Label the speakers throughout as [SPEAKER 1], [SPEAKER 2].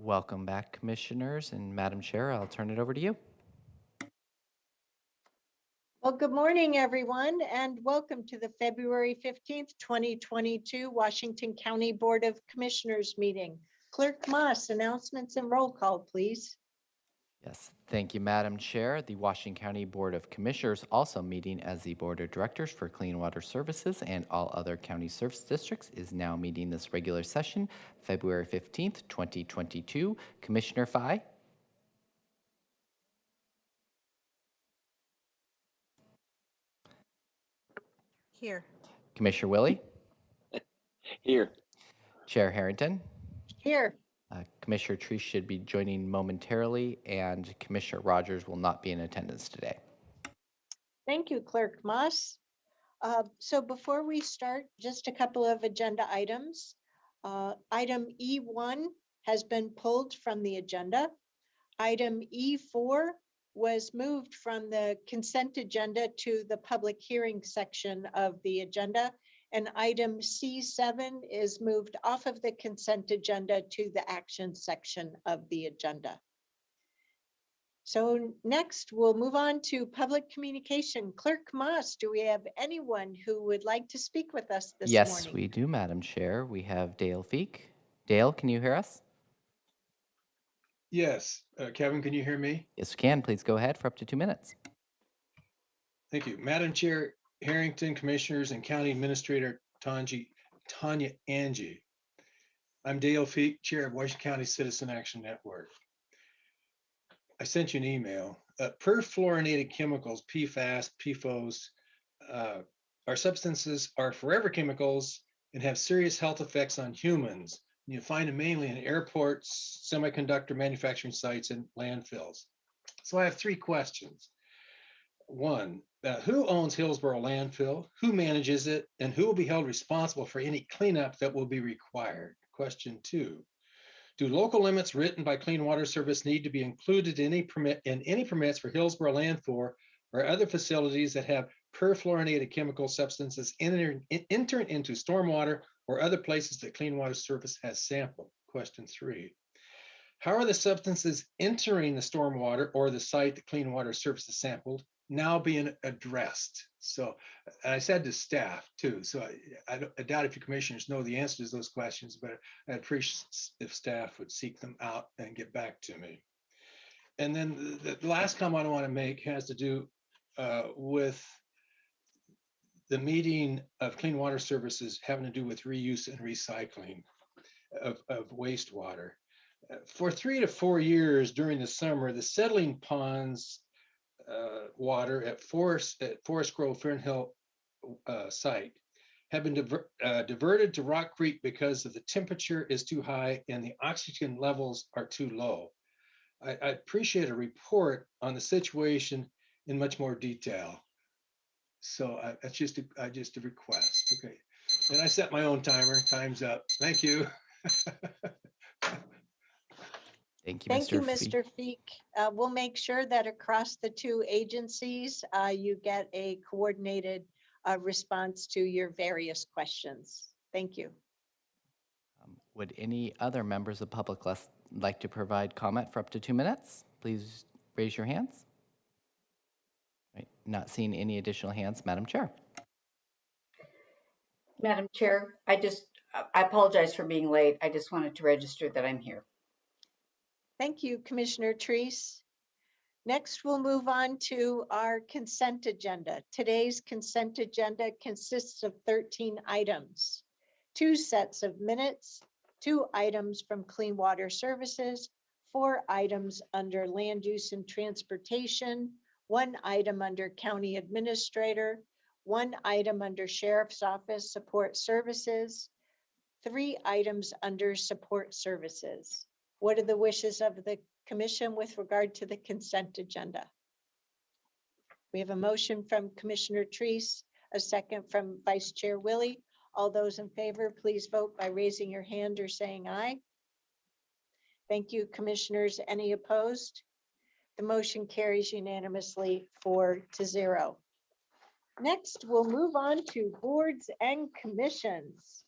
[SPEAKER 1] Welcome back, commissioners, and Madam Chair, I'll turn it over to you.
[SPEAKER 2] Well, good morning, everyone, and welcome to the February 15th, 2022 Washington County Board of Commissioners meeting. Clerk Moss, announcements and roll call, please.
[SPEAKER 1] Yes, thank you, Madam Chair. The Washington County Board of Commissioners also meeting as the Board of Directors for Clean Water Services and all other county service districts is now meeting this regular session, February 15th, 2022. Commissioner Fye?
[SPEAKER 3] Here.
[SPEAKER 1] Commissioner Willie?
[SPEAKER 4] Here.
[SPEAKER 1] Chair Harrington?
[SPEAKER 2] Here.
[SPEAKER 1] Commissioner Tree should be joining momentarily, and Commissioner Rogers will not be in attendance today.
[SPEAKER 2] Thank you, Clerk Moss. So before we start, just a couple of agenda items. Item E1 has been pulled from the agenda. Item E4 was moved from the consent agenda to the public hearing section of the agenda. And item C7 is moved off of the consent agenda to the action section of the agenda. So next we'll move on to public communication. Clerk Moss, do we have anyone who would like to speak with us this morning?
[SPEAKER 1] Yes, we do, Madam Chair. We have Dale Feek. Dale, can you hear us?
[SPEAKER 5] Yes. Kevin, can you hear me?
[SPEAKER 1] Yes, we can. Please go ahead for up to 2 minutes.
[SPEAKER 5] Thank you. Madam Chair, Harrington, Commissioners, and County Administrator Tanya Angie. I'm Dale Feek, Chair of Washington County Citizen Action Network. I sent you an email. Perfluorinated chemicals, PFAS, PFOS, are substances are forever chemicals and have serious health effects on humans. You find them mainly in airports, semiconductor manufacturing sites, and landfills. So I have 3 questions. 1, who owns Hillsboro landfill? Who manages it? And who will be held responsible for any cleanup that will be required? Question 2, do local limits written by Clean Water Service need to be included in any permits for Hillsboro landfill or other facilities that have perfluorinated chemical substances enter into stormwater or other places that Clean Water Service has sampled? Question 3, how are the substances entering the stormwater or the site that Clean Water Service has sampled now being addressed? So I said to staff too, so I doubt if you commissioners know the answers to those questions, but I'd appreciate if staff would seek them out and get back to me. And then the last comment I want to make has to do with the meeting of Clean Water Services having to do with reuse and recycling of wastewater. For 3 to 4 years during the summer, the settling ponds water at Forest Grove Fernhill site have been diverted to Rock Creek because of the temperature is too high and the oxygen levels are too low. I appreciate a report on the situation in much more detail. So that's just a request. Okay, and I set my own timer. Time's up. Thank you.
[SPEAKER 1] Thank you,
[SPEAKER 2] Thank you,
[SPEAKER 1] Feek.
[SPEAKER 2] Mr. Feek. We'll make sure that across the 2 agencies, you get a coordinated response to your various questions. Thank you.
[SPEAKER 1] Would any other members of the public like to provide comment for up to 2 minutes? Please raise your hands. Right, not seeing any additional hands, Madam Chair.
[SPEAKER 3] Madam Chair, I apologize for being late. I just wanted to register that I'm here.
[SPEAKER 2] Thank you, Commissioner Treese. Next, we'll move on to our consent agenda. Today's consent agenda consists of 13 items, 2 sets of minutes, 2 items from Clean Water Services, 4 items under Land Use and Transportation, 1 item under County Administrator, 1 item under Sheriff's Office Support Services, 3 items under Support Services. What are the wishes of the Commission with regard to the consent agenda? We have a motion from Commissioner Treese, a second from Vice Chair Willie. All those in favor, please vote by raising your hand or saying aye. Thank you, Commissioners. Any opposed? The motion carries unanimously 4-0. Next, we'll move on to boards and commissions.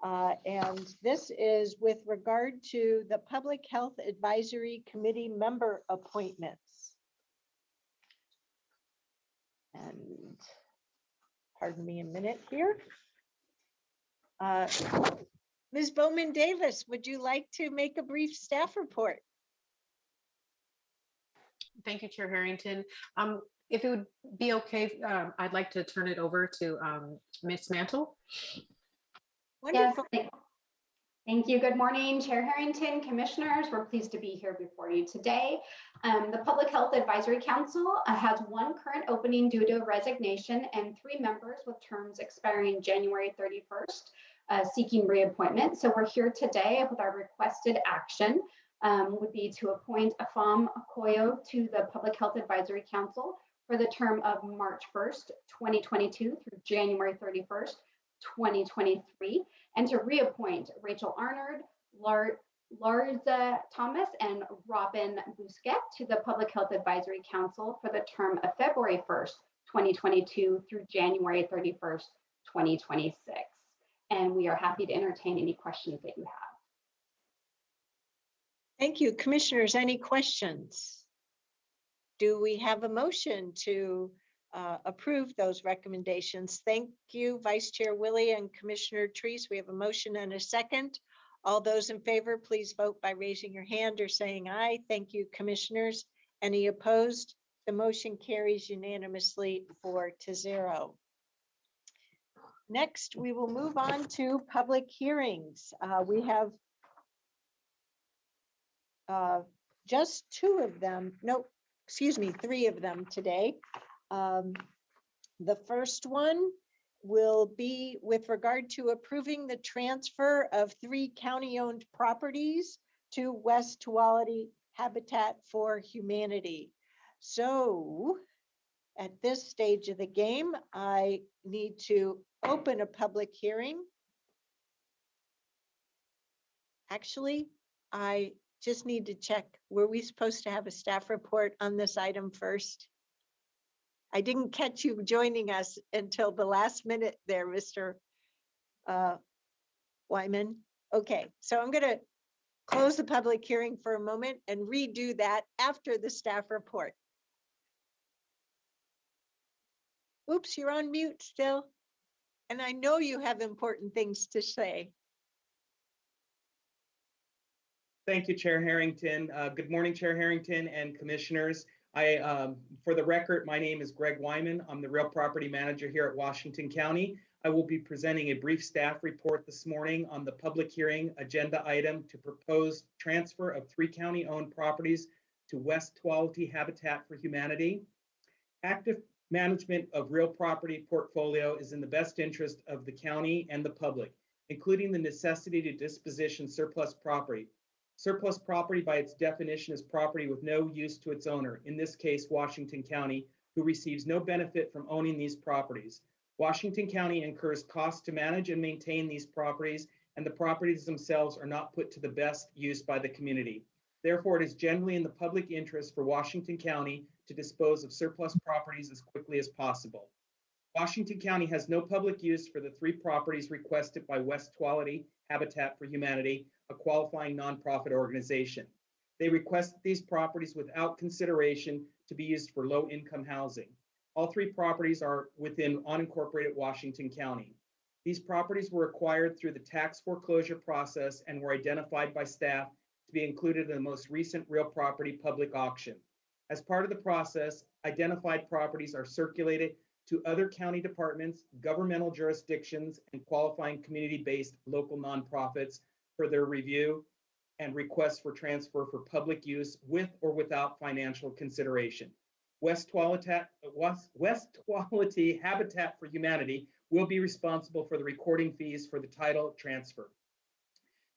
[SPEAKER 2] And this is with regard to the Public Health Advisory Committee member appointments. And pardon me a minute here. Ms. Bowman Davis, would you like to make a brief staff report?
[SPEAKER 6] Thank you, Chair Harrington. If it would be okay, I'd like to turn it over to Ms. Mantle.
[SPEAKER 2] Wonderful.
[SPEAKER 7] Yes, thank you. Good morning, Chair Harrington, commissioners. We're pleased to be here before you today. The Public Health Advisory Council has one current opening due to resignation and 3 members with terms expiring January 31st, seeking reappointment. So we're here today with our requested action would be to appoint Afam Okoyo to the Public Health Advisory Council for the term of March 1st, 2022 through January 31st, 2023, and to reappoint Rachel Arnard, Larza Thomas, and Robin Bousquet to the Public Health Advisory Council for the term of February 1st, 2022 through January 31st, 2026. And we are happy to entertain any questions that you have.
[SPEAKER 2] Thank you. Commissioners, any questions? Do we have a motion to approve those recommendations? Thank you, Vice Chair Willie and Commissioner Treese. We have a motion and a second. All those in favor, please vote by raising your hand or saying aye. Thank you, commissioners. Any opposed? The motion carries unanimously 4-0. Next, we will move on to public hearings. We have just 2 of them. No, excuse me, 3 of them today. The first one will be with regard to approving the transfer of 3 county-owned properties to West Tuality Habitat for Humanity. So at this stage of the game, I need to open a public hearing. Actually, I just need to check, were we supposed to have a staff report on this item first? I didn't catch you joining us until the last minute there, Mr. Wyman. Okay, so I'm gonna close the public hearing for a moment and redo that after the staff report. Oops, you're on mute still. And I know you have important things to say.
[SPEAKER 8] Thank you, Chair Harrington. Good morning, Chair Harrington and commissioners. For the record, my name is Greg Wyman. I'm the real property manager here at Washington County. I will be presenting a brief staff report this morning on the public hearing agenda item to propose transfer of 3 county-owned properties to West Tuality Habitat for Humanity. Active management of real property portfolio is in the best interest of the county and the public, including the necessity to disposition surplus property. Surplus property by its definition is property with no use to its owner, in this case, Washington County, who receives no benefit from owning these properties. Washington County incurs costs to manage and maintain these properties, and the properties themselves are not put to the best use by the community. Therefore, it is generally in the public interest for Washington County to dispose of surplus properties as quickly as possible. Washington County has no public use for the 3 properties requested by West Tuality Habitat for Humanity, a qualifying nonprofit organization. They request these properties without consideration to be used for low-income housing. All 3 properties are within unincorporated Washington County. These properties were acquired through the tax foreclosure process and were identified by staff to be included in the most recent real property public auction. As part of the process, identified properties are circulated to other county departments, governmental jurisdictions, and qualifying community-based local nonprofits for their review and requests for transfer for public use with or without financial consideration. West Tuality Habitat for Humanity will be responsible for the recording fees for the title transfer.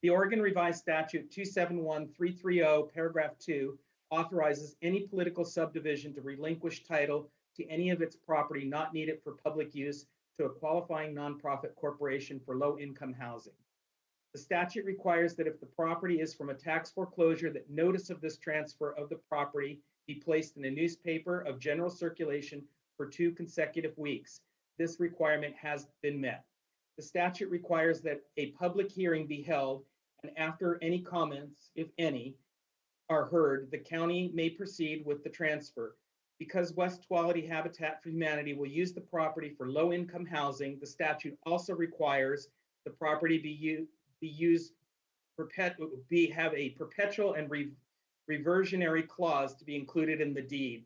[SPEAKER 8] The Oregon Revised Statute 271330, paragraph 2, authorizes any political subdivision to relinquish title to any of its property not needed for public use to a qualifying nonprofit corporation for low-income housing. The statute requires that if the property is from a tax foreclosure, that notice of this transfer of the property be placed in a newspaper of general circulation for 2 consecutive weeks. This requirement has been met. The statute requires that a public hearing be held, and after any comments, if any, are heard, the county may proceed with the transfer. Because West Tuality Habitat for Humanity will use the property for low-income housing, the statute also requires the property be used have a perpetual and reversionary clause to be included in the deed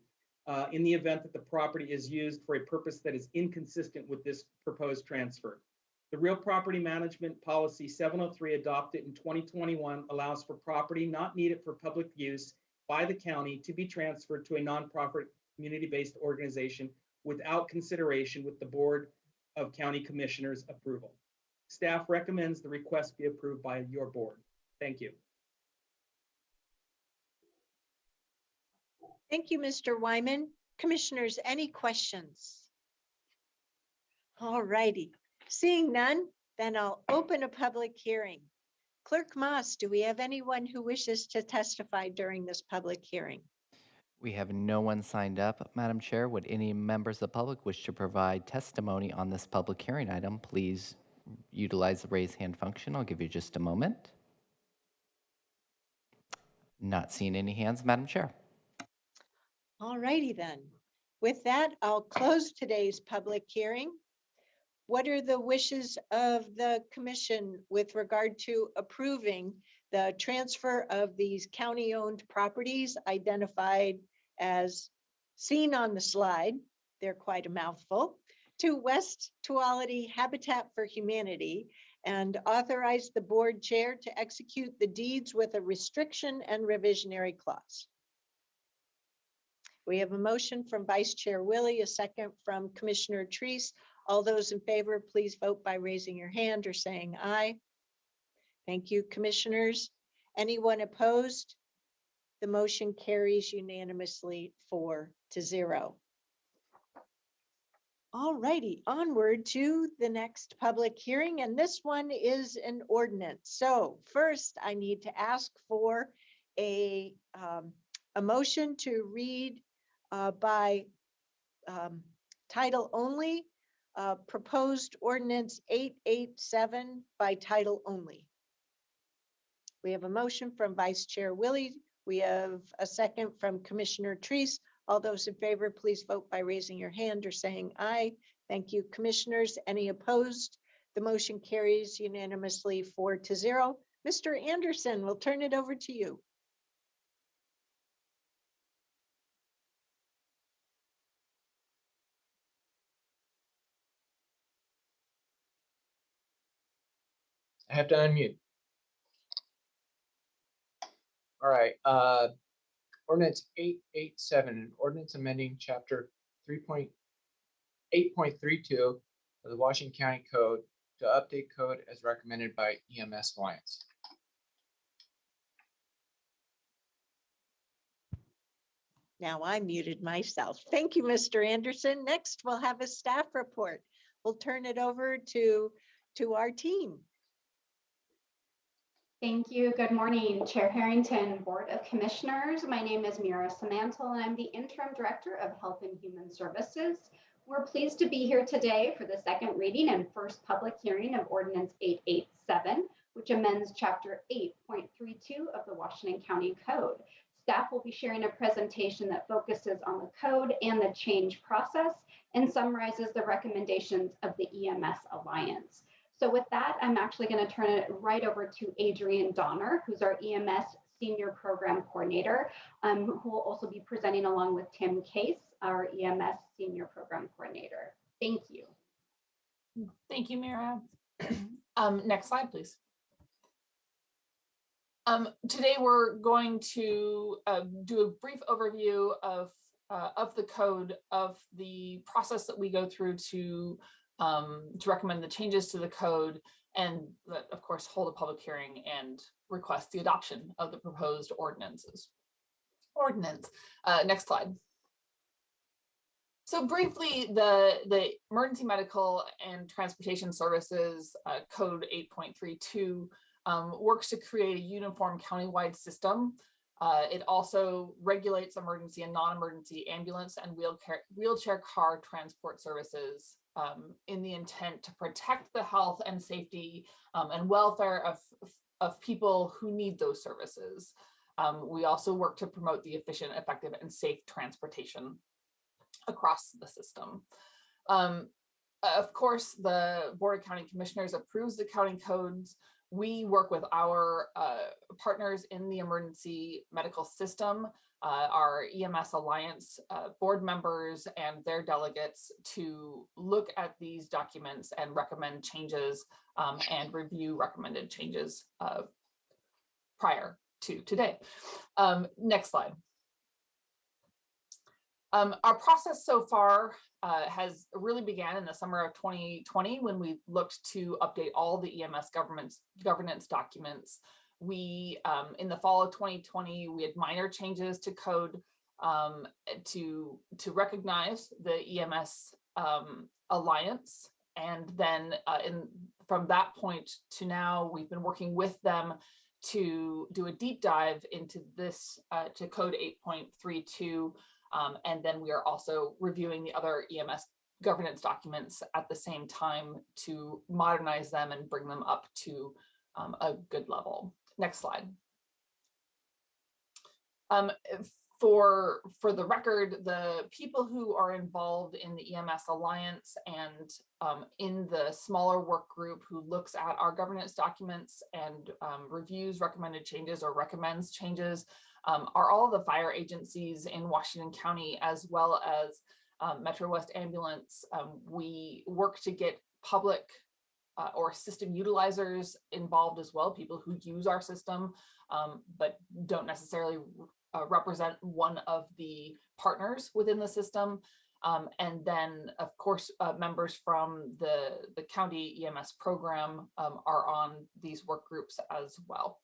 [SPEAKER 8] in the event that the property is used for a purpose that is inconsistent with this proposed transfer. The Real Property Management Policy 703 adopted in 2021 allows for property not needed for public use by the county to be transferred to a nonprofit community-based organization without consideration with the Board of County Commissioners approval. Staff recommends the request be approved by your board. Thank you.
[SPEAKER 2] Thank you, Mr. Wyman. Commissioners, any questions? All righty. Seeing none, then I'll open a public hearing. Clerk Moss, do we have anyone who wishes to testify during this public hearing?
[SPEAKER 1] We have no one signed up, Madam Chair. Would any members of the public wish to provide testimony on this public hearing item? Please utilize the raise hand function. I'll give you just a moment. Not seeing any hands, Madam Chair.
[SPEAKER 2] All righty then. With that, I'll close today's public hearing. What are the wishes of the commission with regard to approving the transfer of these county-owned properties identified as seen on the slide? They're quite a mouthful. To West Tuality Habitat for Humanity, and authorize the board chair to execute the deeds with a restriction and revisionary clause. We have a motion from Vice Chair Willie, a second from Commissioner Treese. All those in favor, please vote by raising your hand or saying aye. Thank you, commissioners. Anyone opposed? The motion carries unanimously 4-0. All righty, onward to the next public hearing, and this one is an ordinance. So first, I need to ask for a motion to read by title only, proposed ordinance 887 by title only. We have a motion from Vice Chair Willie. We have a second from Commissioner Treese. All those in favor, please vote by raising your hand or saying aye. Thank you, commissioners. Any opposed? The motion carries unanimously 4-0. Mr. Anderson, we'll turn it over to you.
[SPEAKER 9] I have to unmute. All right. Ordinance 887, ordinance amending chapter 8.32 of the Washington County Code to update code as recommended by EMS Alliance.
[SPEAKER 2] Now I muted myself. Thank you, Mr. Anderson. Next, we'll have a staff report. We'll turn it over to our team.
[SPEAKER 7] Thank you. Good morning, Chair Harrington, Board of Commissioners. My name is Mira Samantel, and I'm the Interim Director of Health and Human Services. We're pleased to be here today for the second reading and first public hearing of Ordinance 887, which amends Chapter 8.32 of the Washington County Code. Staff will be sharing a presentation that focuses on the code and the change process and summarizes the recommendations of the EMS Alliance. So with that, I'm actually going to turn it right over to Adrienne Donner, who's our EMS Senior Program Coordinator, who will also be presenting along with Tim Case, our EMS Senior Program Coordinator. Thank you.
[SPEAKER 10] Thank you, Mira. Next slide, please. Today we're going to do a brief overview of the code, of the process that we go through to recommend the changes to the code, and of course hold a public hearing and request the adoption of the proposed ordinance. Next slide. So briefly, the Emergency Medical and Transportation Services Code 8.32 works to create a uniform countywide system It also regulates emergency and non-emergency ambulance and wheelchair car transport services in the intent to protect the health and safety and welfare of people who need those services. We also work to promote the efficient, effective, and safe transportation across the system. Of course, the Board of County Commissioners approves the county codes. We work with our partners in the emergency medical system, our EMS Alliance board members and their delegates to look at these documents and recommend changes and review recommended changes prior to today. Next slide. Our process so far has really began in the summer of 2020 when we looked to update all the EMS governance documents. We, in the fall of 2020, we had minor changes to code to recognize the EMS Alliance. And then from that point to now, we've been working with them to do a deep dive into this, to code 8.32. And then we are also reviewing the other EMS governance documents at the same time to modernize them and bring them up to a good level. Next slide. For the record, the people who are involved in the EMS Alliance and in the smaller work group who looks at our governance documents and reviews recommended changes or recommends changes are all the fire agencies in Washington County, as well as Metro West Ambulance. We work to get public or system utilizers involved as well, people who use our system, but don't necessarily represent one of the partners within the system. And then, of course, members from the county EMS program are on these work groups as well.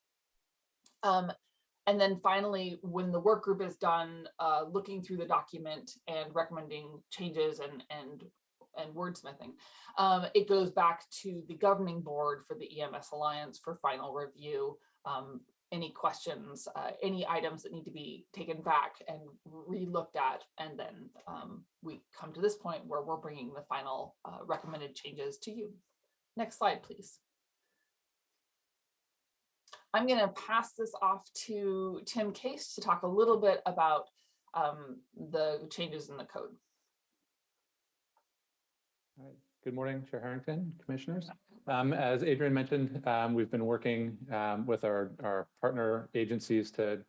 [SPEAKER 10] And then finally, when the work group is done looking through the document and recommending changes and wordsmithing, it goes back to the governing board for the EMS Alliance for final review. Any questions, any items that need to be taken back and re-looked at, and then we come to this point where we're bringing the final recommended changes to you. Next slide, please. I'm going to pass this off to Tim Case to talk a little bit about the changes in the code.
[SPEAKER 11] All right. Good morning, Chair Harrington, Commissioners. As Adrian mentioned, we've been working with our partner agencies to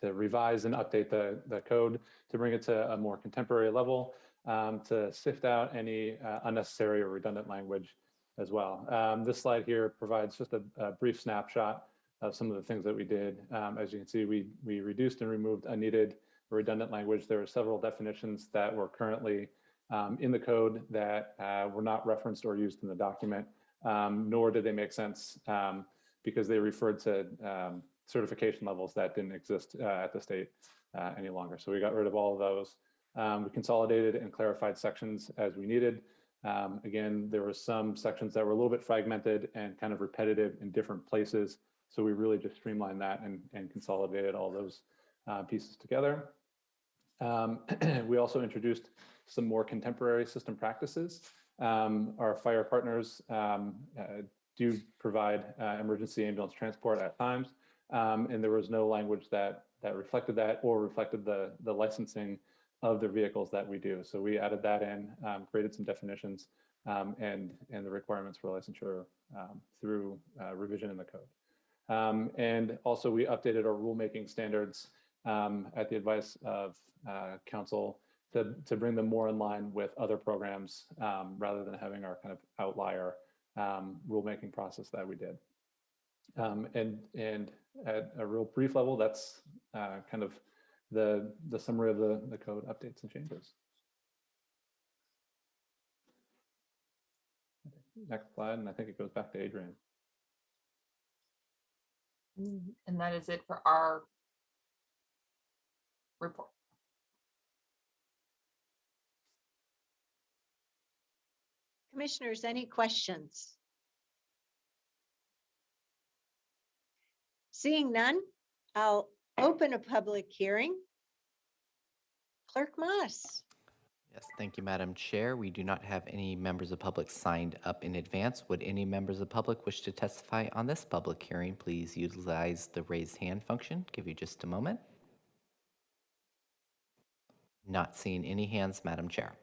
[SPEAKER 11] revise and update the code to bring it to a more contemporary level, to sift out any unnecessary or redundant language as well. This slide here provides just a brief snapshot of some of the things that we did. As you can see, we reduced and removed unneeded or redundant language. There are several definitions that were currently in the code that were not referenced or used in the document, nor did they make sense because they referred to certification levels that didn't exist at the state any longer. So we got rid of all of those. We consolidated and clarified sections as we needed. Again, there were some sections that were a little bit fragmented and kind of repetitive in different places. So we really just streamlined that and consolidated all those pieces together. We also introduced some more contemporary system practices. Our fire partners do provide emergency ambulance transport at times, and there was no language that reflected that or reflected the licensing of the vehicles that we do. So we added that in, created some definitions and the requirements for licensure through revision in the code. And also we updated our rulemaking standards at the advice of council to bring them more in line with other programs rather than having our kind of outlier rulemaking process that we did. And at a real brief level, that's kind of the summary of the code updates and changes. Next slide, and I think it goes back to Adrian.
[SPEAKER 10] And that is it for our report.
[SPEAKER 2] Commissioners, any questions? Seeing none, I'll open a public hearing. Clerk Moss.
[SPEAKER 1] Yes, thank you, Madam Chair. We do not have any members of public signed up in advance. Would any members of public wish to testify on this public hearing? Please utilize the raised hand function. Give you just a moment. Not seeing any hands, Madam Chair.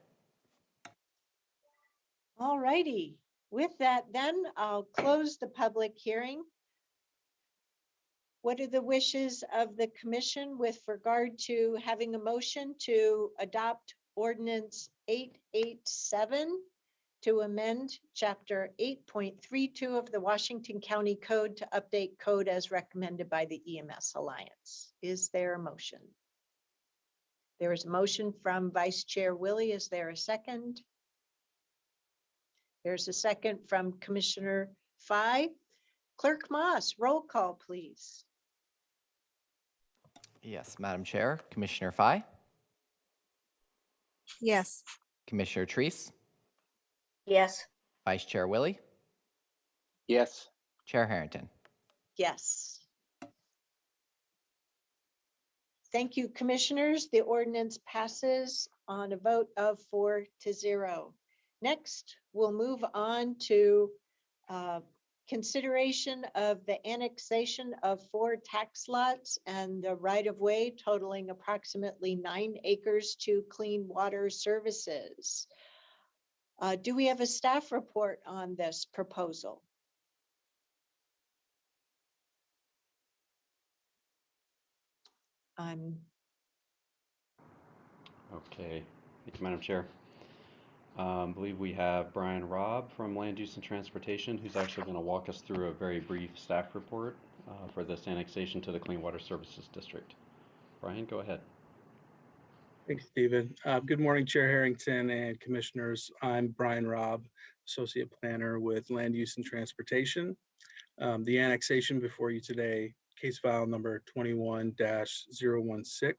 [SPEAKER 2] All righty. With that, then I'll close the public hearing. What are the wishes of the commission with regard to having a motion to adopt Ordinance 887 to amend Chapter 8.32 of the Washington County Code to update code as recommended by the EMS Alliance? Is there a motion? There is a motion from Vice Chair Willie. Is there a second? There's a second from Commissioner Fye. Clerk Moss, roll call, please.
[SPEAKER 1] Yes, Madam Chair. Commissioner Fye,
[SPEAKER 12] Yes.
[SPEAKER 1] Commissioner Treese,
[SPEAKER 3] Yes.
[SPEAKER 1] Vice Chair Willie,
[SPEAKER 4] Yes.
[SPEAKER 1] Chair Harrington.
[SPEAKER 2] Yes. Thank you, commissioners. The ordinance passes on a vote of 4-0. Next, we'll move on to consideration of the annexation of 4 tax lots and the right-of-way totaling approximately 9 acres to Clean Water Services. Do we have a staff report on this proposal?
[SPEAKER 13] Okay, thank you, Madam Chair. I believe we have Brian Robb from Land Use and Transportation, who's actually going to walk us through a very brief staff report for this annexation to the Clean Water Services District. Brian, go ahead.
[SPEAKER 14] Thanks, Stephen. Good morning, Chair Harrington and Commissioners. I'm Brian Robb, Associate Planner with Land Use and Transportation. The annexation before you today, case file number 21-016,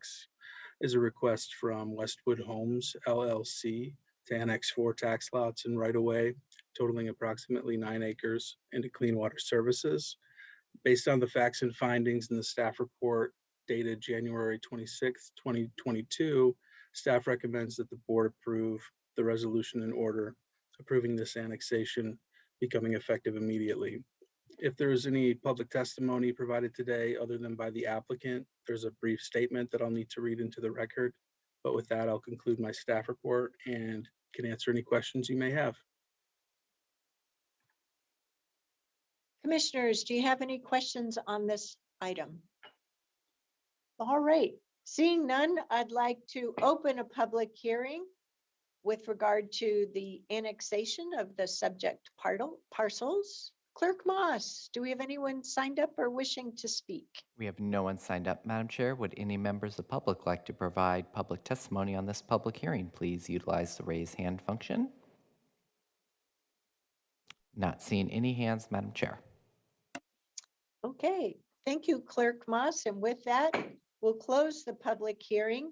[SPEAKER 14] is a request from Westwood Homes LLC to annex 4 tax lots and right-of-way totaling approximately 9 acres into Clean Water Services. Based on the facts and findings in the staff report dated January 26, 2022, staff recommends that the board approve the resolution and order approving this annexation becoming effective immediately. If there's any public testimony provided today other than by the applicant, there's a brief statement that I'll need to read into the record. But with that, I'll conclude my staff report and can answer any questions you may have.
[SPEAKER 2] Commissioners, do you have any questions on this item? All right, seeing none, I'd like to open a public hearing with regard to the annexation of the subject parcels. Clerk Moss, do we have anyone signed up or wishing to speak?
[SPEAKER 1] We have no one signed up, Madam Chair. Would any members of the public like to provide public testimony on this public hearing? Please utilize the raise hand function. Not seeing any hands, Madam Chair.
[SPEAKER 2] Okay, thank you, Clerk Moss. And with that, we'll close the public hearing.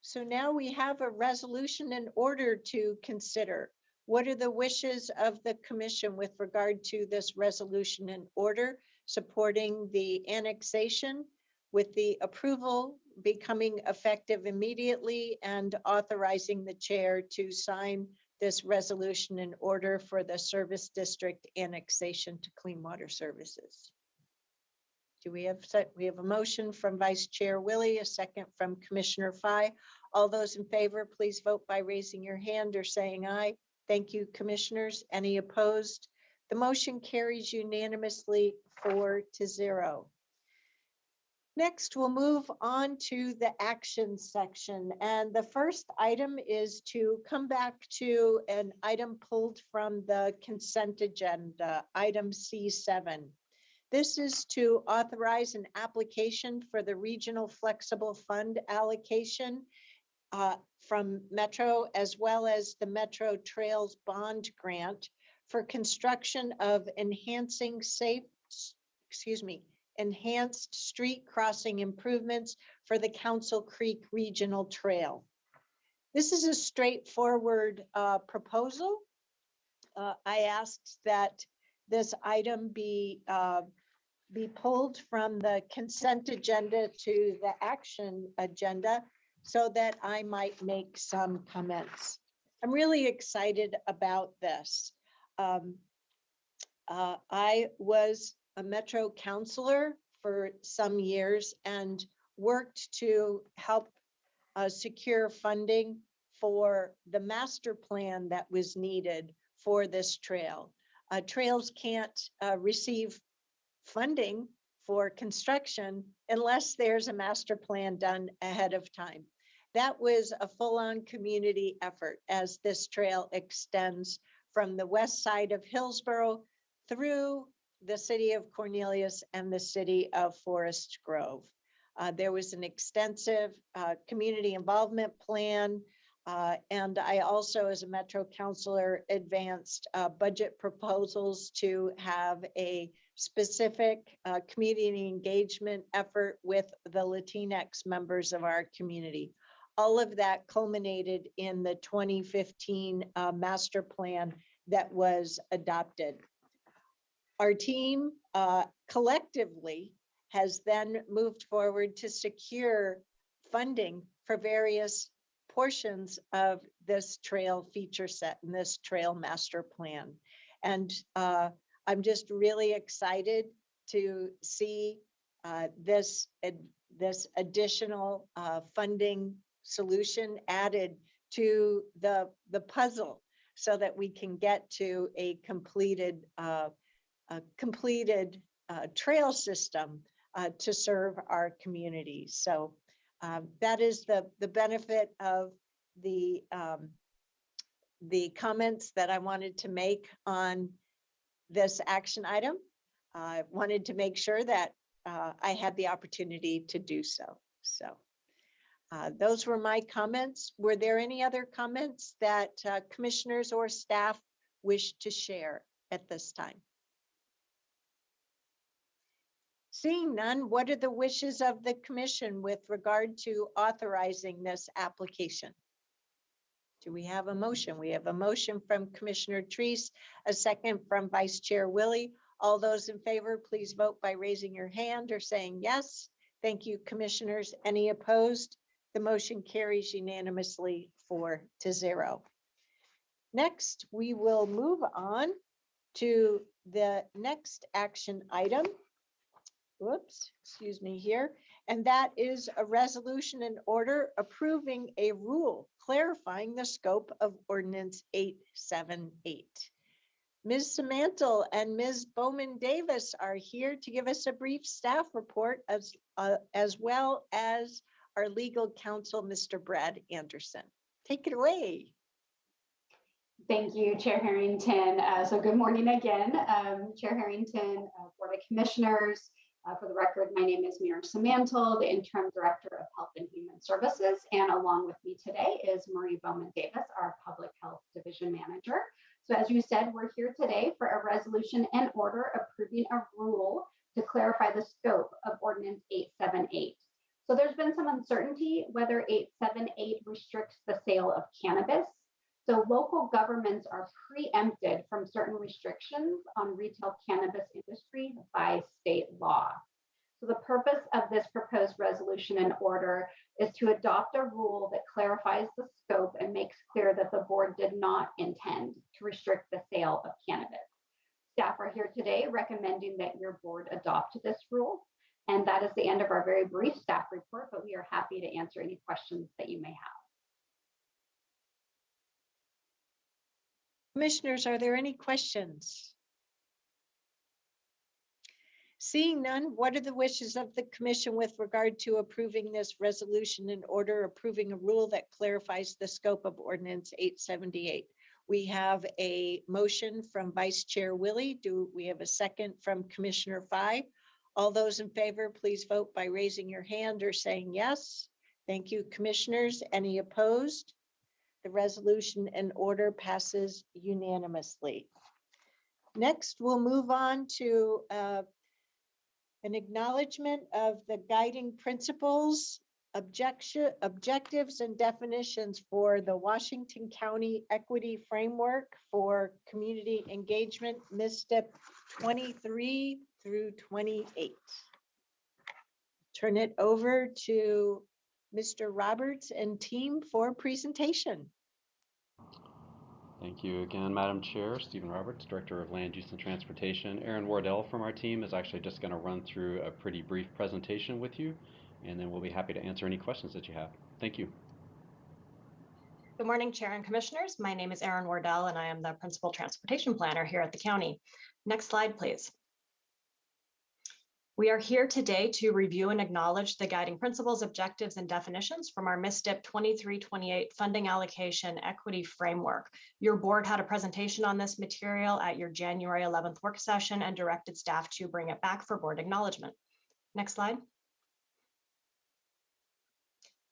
[SPEAKER 2] So now we have a resolution in order to consider. What are the wishes of the commission with regard to this resolution in order supporting the annexation with the approval becoming effective immediately and authorizing the chair to sign this resolution in order for the service district annexation to Clean Water Services? Do we have a motion from Vice Chair Willie, a second from Commissioner Fye. All those in favor, please vote by raising your hand or saying aye. Thank you, commissioners. Any opposed? The motion carries unanimously 4-0. Next, we'll move on to the action section. And the first item is to come back to an item pulled from the consent agenda, item C7. This is to authorize an application for the Regional Flexible Fund allocation from Metro, as well as the Metro Trails Bond Grant for construction of enhanced street crossing improvements for the Council Creek Regional Trail. This is a straightforward proposal. I asked that this item be be pulled from the consent agenda to the action agenda so that I might make some comments. I'm really excited about this. I was a Metro counselor for some years and worked to help secure funding for the master plan that was needed for this trail. Trails can't receive funding for construction unless there's a master plan done ahead of time. That was a full-on community effort as this trail extends from the west side of Hillsboro through the city of Cornelius and the city of Forest Grove. There was an extensive community involvement plan. And I also, as a Metro counselor, advanced budget proposals to have a specific community engagement effort with the Latinx members of our community. All of that culminated in the 2015 master plan that was adopted. Our team collectively has then moved forward to secure funding for various portions of this trail feature set and this trail master plan. And I'm just really excited to see this additional funding solution added to the puzzle so that we can get to a completed trail system to serve our communities. So that is the benefit of the comments that I wanted to make on this action item. I wanted to make sure that I had the opportunity to do so. So those were my comments. Were there any other comments that commissioners or staff wish to share at this time? Seeing none, what are the wishes of the commission with regard to authorizing this application? Do we have a motion? We have a motion from Commissioner Treese, a second from Vice Chair Willie. All those in favor, please vote by raising your hand or saying yes. Thank you, commissioners. Any opposed? The motion carries unanimously 4-0. Next, we will move on to the next action item. Whoops, excuse me here. And that is a resolution and order approving a rule clarifying the scope of Ordinance 878. Ms. Samantel and Ms. Bowman Davis are here to give us a brief staff report as well as our legal counsel, Mr. Brad Anderson. Take it away.
[SPEAKER 7] Thank you, Chair Harrington. So good morning again, Chair Harrington, Board of Commissioners. For the record, my name is Mira Samantel, the Interim Director of Health and Human Services, and along with me today is Marie Bowman Davis, our Public Health Division Manager. So as you said, we're here today for a resolution and order approving a rule to clarify the scope of Ordinance 878. So there's been some uncertainty whether 878 restricts the sale of cannabis. So local governments are preempted from certain restrictions on retail cannabis industry by state law. So the purpose of this proposed resolution and order is to adopt a rule that clarifies the scope and makes clear that the board did not intend to restrict the sale of cannabis. Staff are here today recommending that your board adopt this rule. And that is the end of our very brief staff report, but we are happy to answer any questions that you may have.
[SPEAKER 2] Commissioners, are there any questions? Seeing none, what are the wishes of the commission with regard to approving this resolution and order approving a rule that clarifies the scope of Ordinance 878? We have a motion from Vice Chair Willie. Do we have a second from Commissioner Fye? All those in favor, please vote by raising your hand or saying yes. Thank you, commissioners. Any opposed? The resolution and order passes unanimously. Next, we'll move on to an acknowledgement of the guiding principles objectives and definitions for the Washington County Equity Framework for Community Engagement, MSTIP 23 through 28. Turn it over to Mr. Roberts and team for presentation.
[SPEAKER 13] Thank you again, Madam Chair. Stephen Roberts, Director of Land Use and Transportation. Aaron Wardell from our team is actually just going to run through a pretty brief presentation with you, and then we'll be happy to answer any questions that you have. Thank you.
[SPEAKER 12] Good morning, Chair and Commissioners. My name is Aaron Wardell, and I am the Principal Transportation Planner here at the county. Next slide, please. We are here today to review and acknowledge the guiding principles, objectives, and definitions from our MSTIP 2328 Funding Allocation Equity Framework. Your board had a presentation on this material at your January 11th work session and directed staff to bring it back for board acknowledgement. Next slide.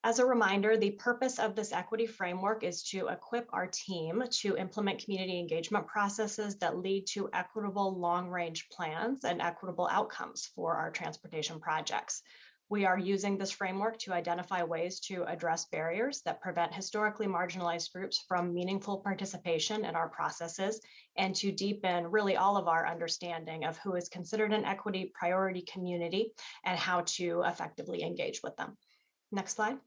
[SPEAKER 12] As a reminder, the purpose of this equity framework is to equip our team to implement community engagement processes that lead to equitable long-range plans and equitable outcomes for our transportation projects. We are using this framework to identify ways to address barriers that prevent historically marginalized groups from meaningful participation in our processes and to deepen really all of our understanding of who is considered an equity priority community and how to effectively engage with them. Next slide.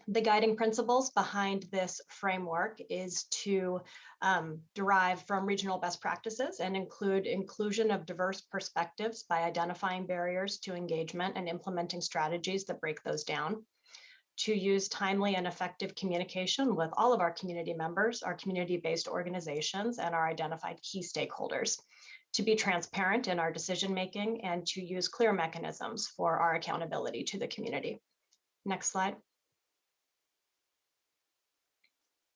[SPEAKER 12] The guiding principles behind this framework is to derive from regional best practices and include inclusion of diverse perspectives by identifying barriers to engagement and implementing strategies that break those down, to use timely and effective communication with all of our community members, our community-based organizations, and our identified key stakeholders, to be transparent in our decision-making, and to use clear mechanisms for our accountability to the community. Next slide.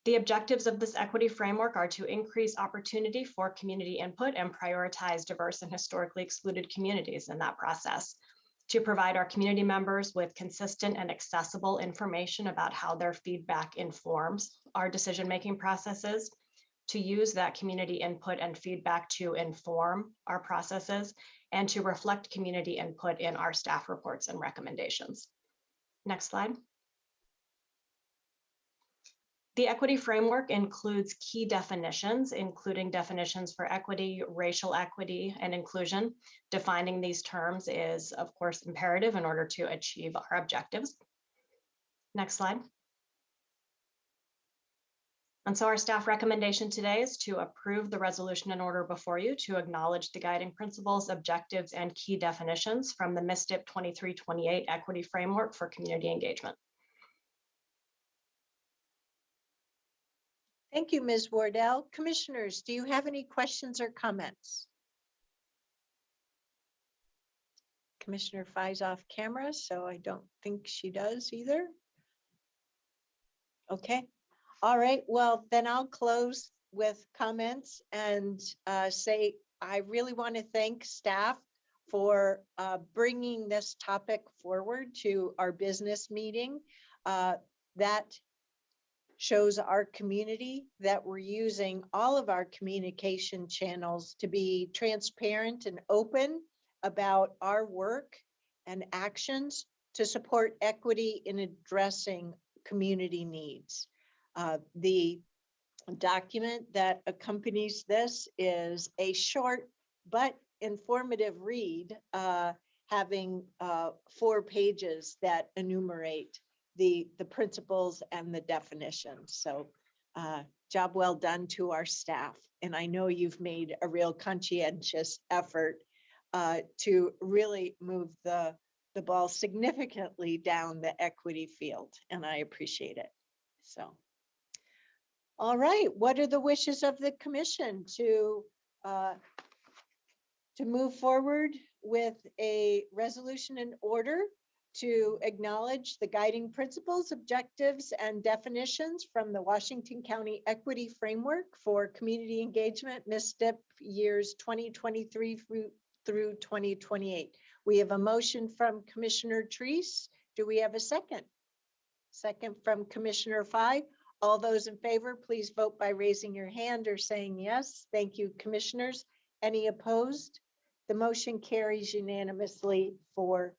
[SPEAKER 12] The objectives of this equity framework are to increase opportunity for community input and prioritize diverse and historically excluded communities in that process, to provide our community members with consistent and accessible information about how their feedback informs our decision-making processes, to use that community input and feedback to inform our processes, and to reflect community input in our staff reports and recommendations. Next slide. The equity framework includes key definitions, including definitions for equity, racial equity, and inclusion. Defining these terms is, of course, imperative in order to achieve our objectives. Next slide. And so our staff recommendation today is to approve the resolution in order before you to acknowledge the guiding principles, objectives, and key definitions from the MSTIP 2328 Equity Framework for Community Engagement.
[SPEAKER 2] Thank you, Ms. Wardell. Commissioners, do you have any questions or comments? Commissioner Fai's off camera, so I don't think she does either. Okay. All right. Well, then I'll close with comments and say I really want to thank staff for bringing this topic forward to our business meeting. That shows our community that we're using all of our communication channels to be transparent and open about our work and actions to support equity in addressing community needs. The document that accompanies this is a short but informative read, having 4 pages that enumerate the principles and the definitions. So job well done to our staff. And I know you've made a real conscientious effort to really move the ball significantly down the equity field, and I appreciate it. So, all right, what are the wishes of the commission to move forward with a resolution in order to acknowledge the guiding principles, objectives, and definitions from the Washington County Equity Framework for Community Engagement, MSTIP years 2023 through 2028. We have a motion from Commissioner Treese. Do we have a second? Second from Commissioner Fai. All those in favor, please vote by raising your hand or saying yes. Thank you, commissioners. Any opposed? The motion carries unanimously 4-0.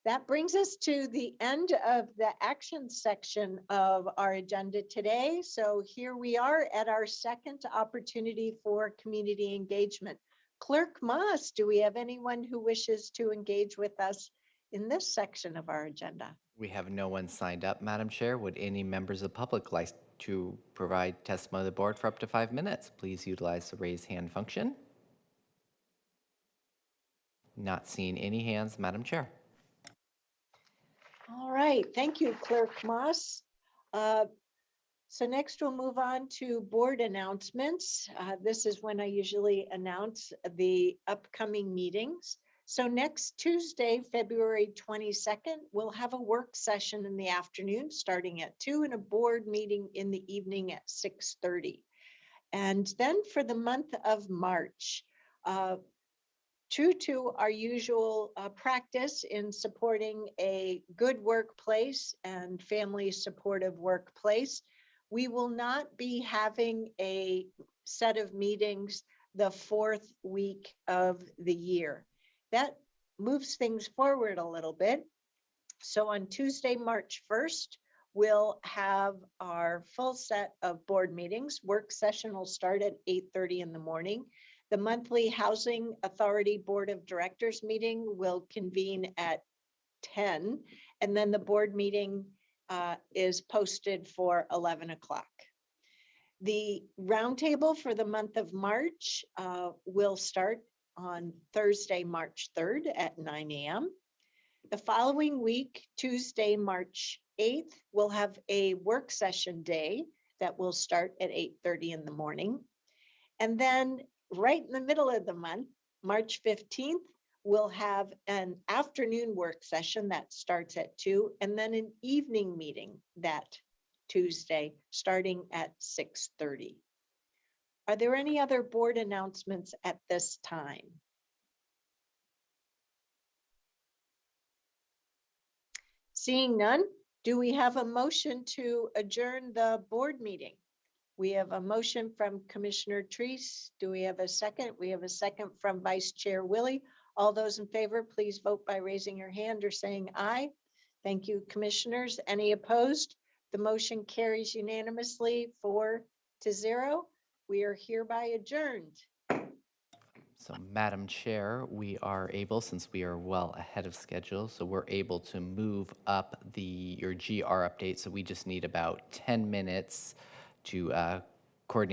[SPEAKER 2] That brings us to the end of the action section of our agenda today. So here we are at our second opportunity for community engagement. Clerk Moss, do we have anyone who wishes to engage with us in this section of our agenda?
[SPEAKER 1] We have no one signed up, Madam Chair. Would any members of the public like to provide testimony to the board for up to 5 minutes? Please utilize the raise hand function. Not seeing any hands, Madam Chair.
[SPEAKER 2] All right, thank you, Clerk Moss. So next we'll move on to board announcements. This is when I usually announce the upcoming meetings. So next Tuesday, February 22nd, we'll have a work session in the afternoon starting at 2 and a board meeting in the evening at 6:30. And then for the month of March, true to our usual practice in supporting a good workplace and family supportive workplace, we will not be having a set of meetings the fourth week of the year. That moves things forward a little bit. So on Tuesday, March 1st, we'll have our full set of board meetings. Work session will start at 8:30 in the morning. The monthly Housing Authority Board of Directors meeting will convene at 10, and then the board meeting is posted for 11 o'clock. The roundtable for the month of March will start on Thursday, March 3rd at 9 a.m. The following week, Tuesday, March 8th, we'll have a work session day that will start at 8:30 in the morning. And then right in the middle of the month, March 15th, we'll have an afternoon work session that starts at 2, and then an evening meeting that Tuesday, starting at 6:30. Are there any other board announcements at this time? Seeing none, do we have a motion to adjourn the board meeting? We have a motion from Commissioner Treese. Do we have a second? We have a second from Vice Chair Willie. All those in favor, please vote by raising your hand or saying aye. Thank you, commissioners. Any opposed? The motion carries unanimously 4-0. We are hereby adjourned.
[SPEAKER 1] So Madam Chair, we are able, since we are well ahead of schedule, so we're able to move up your GR update. So we just need about 10 minutes to coordinate